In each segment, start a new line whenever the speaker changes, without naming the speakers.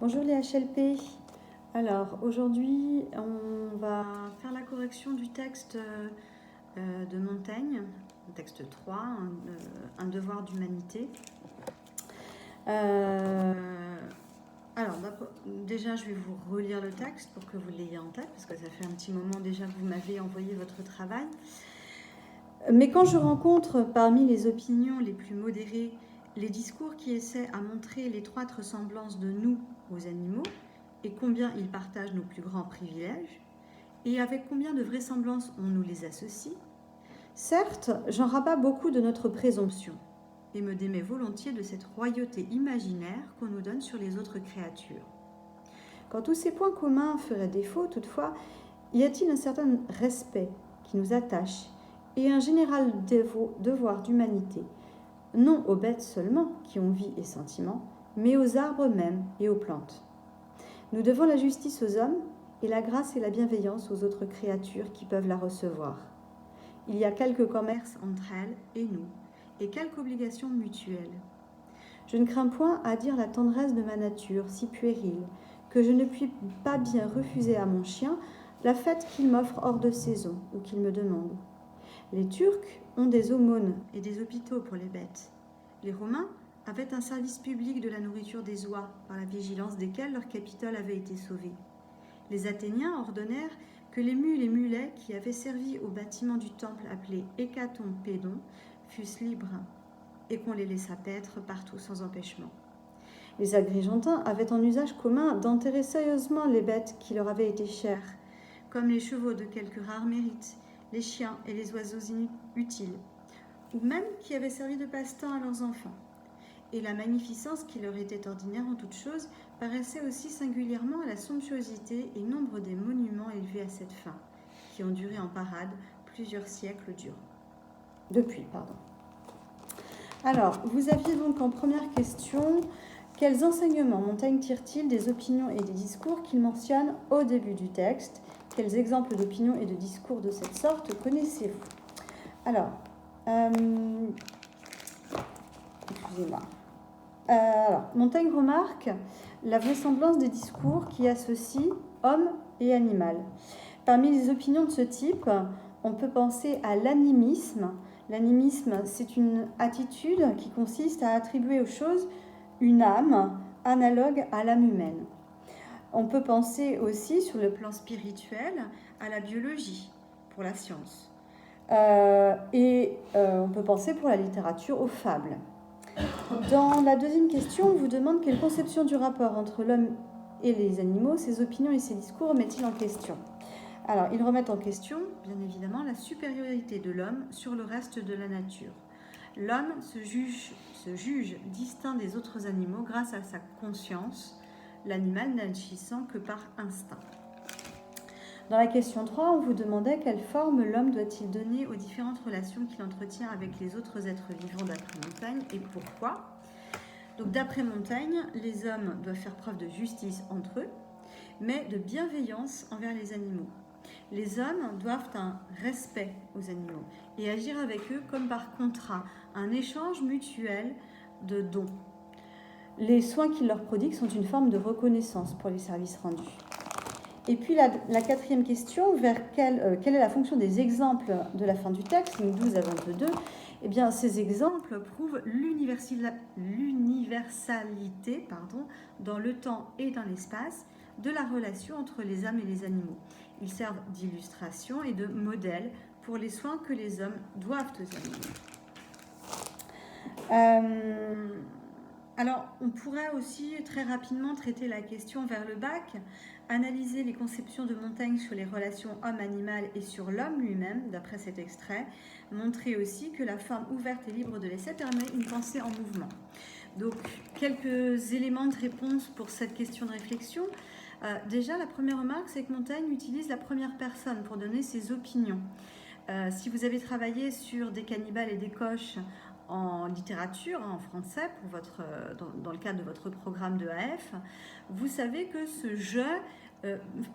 Bonjour les HLP. Alors aujourd'hui on va faire la correction du texte de Montaigne, le texte 3, un devoir d'humanité. Alors déjà je vais vous relire le texte pour que vous l'ayez en tête, parce que ça fait un petit moment déjà que vous m'avez envoyé votre travail. Mais quand je rencontre parmi les opinions les plus modérées les discours qui essaient à montrer l'étroite ressemblance de nous aux animaux, et combien ils partagent nos plus grands privilèges, et avec combien de vraisemblance on nous les associe, certes, j'en rabats beaucoup de notre présomption, et me démets volontiers de cette royauté imaginaire qu'on nous donne sur les autres créatures. Quand tous ces points communs feraient défaut, toutefois, y a-t-il un certain respect qui nous attache, et un général devoir d'humanité, non aux bêtes seulement qui ont vie et sentiment, mais aux arbres mêmes et aux plantes. Nous devons la justice aux hommes et la grâce et la bienveillance aux autres créatures qui peuvent la recevoir. Il y a quelque commerce entre elles et nous, et quelque obligation mutuelle. Je ne crains point à dire la tendresse de ma nature, si puérile, que je ne puis pas bien refuser à mon chien la fête qu'il m'offre hors de saison ou qu'il me demande. Les Turcs ont des aumônes et des hôpitaux pour les bêtes. Les Romains avaient un service public de la nourriture des oies, par la vigilance desquels leur capitole avait été sauvé. Les Athéniens ordonnèrent que les mules et mulets qui avaient servi au bâtiment du temple appelé Hécatompédon fussent libres et qu'on les laissât paître partout sans empêchement. Les Agrigentins avaient en usage commun d'enterrer sérieusement les bêtes qui leur avaient été chères, comme les chevaux de quelque rare mérite, les chiens et les oiseaux inutiles, ou même qui avaient servi de passe-temps à leurs enfants. Et la magnificence qui leur était ordinaire en toutes choses paraissait aussi singulièrement à la somptuosité et nombre des monuments élevés à cette fin, qui ont duré en parade plusieurs siècles depuis. Alors, vous aviez donc en première question, quels enseignements Montaigne tire-t-il des opinions et des discours qu'il mentionne au début du texte? Quels exemples d'opinions et de discours de cette sorte connaissez-vous? Alors, excusez-moi. Montaigne remarque la vraisemblance des discours qui associent homme et animal. Parmi les opinions de ce type, on peut penser à l'animisme. L'animisme, c'est une attitude qui consiste à attribuer aux choses une âme analogue à l'âme humaine. On peut penser aussi, sur le plan spirituel, à la biologie, pour la science. On peut penser pour la littérature aux fables. Dans la deuxième question, on vous demande quelle conception du rapport entre l'homme et les animaux, ses opinions et ses discours remettent-ils en question? Alors, ils remettent en question, bien évidemment, la supériorité de l'homme sur le reste de la nature. L'homme se juge distinct des autres animaux grâce à sa conscience, l'animal n'agissant que par instinct. Dans la question 3, on vous demandait quelle forme l'homme doit-il donner aux différentes relations qu'il entretient avec les autres êtres vivants d'après Montaigne et pourquoi. Donc d'après Montaigne, les hommes doivent faire preuve de justice entre eux, mais de bienveillance envers les animaux. Les hommes doivent un respect aux animaux et agir avec eux comme par contrat, un échange mutuel de dons. Les soins qu'ils leur prodiguent sont une forme de reconnaissance pour les services rendus. Et puis la quatrième question, quelle est la fonction des exemples de la fin du texte, 12 à 22. Eh bien, ces exemples prouvent l'universalité dans le temps et dans l'espace de la relation entre les âmes et les animaux. Ils servent d'illustration et de modèle pour les soins que les hommes doivent aux animaux. Alors, on pourrait aussi très rapidement traiter la question vers le bac, analyser les conceptions de Montaigne sur les relations homme-animal et sur l'homme lui-même, d'après cet extrait, montrer aussi que la forme ouverte et libre de l'essai permet une pensée en mouvement. Donc, quelques éléments de réponse pour cette question de réflexion. Déjà, la première remarque, c'est que Montaigne utilise la première personne pour donner ses opinions. Si vous avez travaillé sur des cannibales et des coches en littérature, en français, dans le cadre de votre programme de AF, vous savez que ce jeu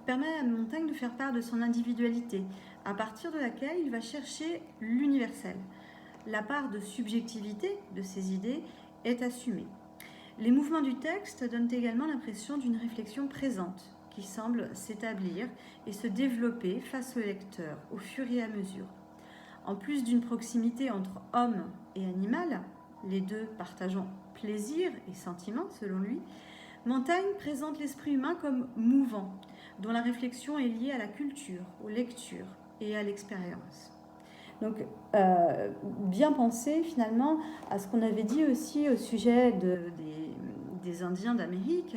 permet à Montaigne de faire part de son individualité, à partir de laquelle il va chercher l'universel. La part de subjectivité de ses idées est assumée. Les mouvements du texte donnent également l'impression d'une réflexion présente qui semble s'établir et se développer face au lecteur au fur et à mesure. En plus d'une proximité entre homme et animal, les deux partageant plaisir et sentiment selon lui, Montaigne présente l'esprit humain comme mouvant, dont la réflexion est liée à la culture, aux lectures et à l'expérience. Donc, bien penser finalement à ce qu'on avait dit aussi au sujet des Indiens d'Amérique,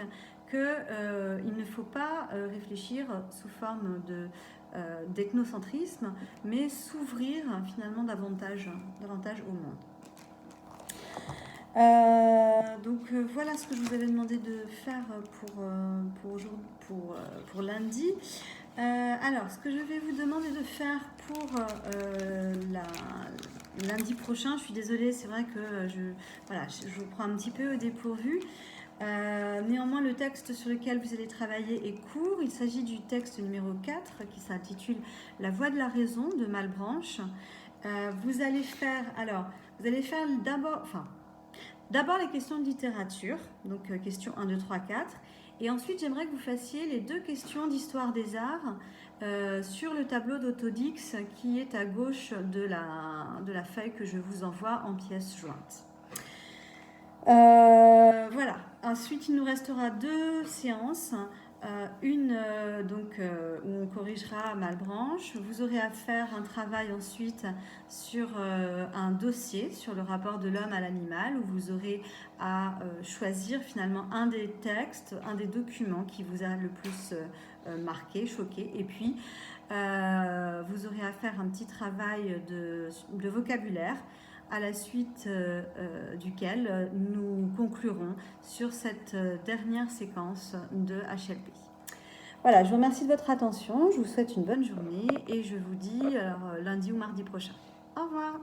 qu'il ne faut pas réfléchir sous forme d'ethnocentrisme, mais s'ouvrir finalement davantage au monde. Donc voilà ce que je vous avais demandé de faire pour lundi. Alors, ce que je vais vous demander de faire pour lundi prochain, je suis désolée, c'est vrai que je vous prends un petit peu au dépourvu. Néanmoins, le texte sur lequel vous allez travailler est court. Il s'agit du texte numéro 4 qui s'intitule « La voix de la raison » de Malebranche. Vous allez faire d'abord les questions de littérature, donc questions 1, 2, 3, 4. Et ensuite, j'aimerais que vous fassiez les 2 questions d'histoire des arts sur le tableau d'Autodix qui est à gauche de la feuille que je vous envoie en pièces jointes. Voilà. Ensuite, il nous restera 2 séances. Une où on corrigera Malebranche. Vous aurez à faire un travail ensuite sur un dossier sur le rapport de l'homme à l'animal, où vous aurez à choisir finalement un des textes, un des documents qui vous a le plus marqué, choqué. Et puis, vous aurez à faire un petit travail de vocabulaire, à la suite duquel nous conclurons sur cette dernière séquence de HLP. Voilà, je vous remercie de votre attention, je vous souhaite une bonne journée et je vous dis lundi ou mardi prochain. Au revoir.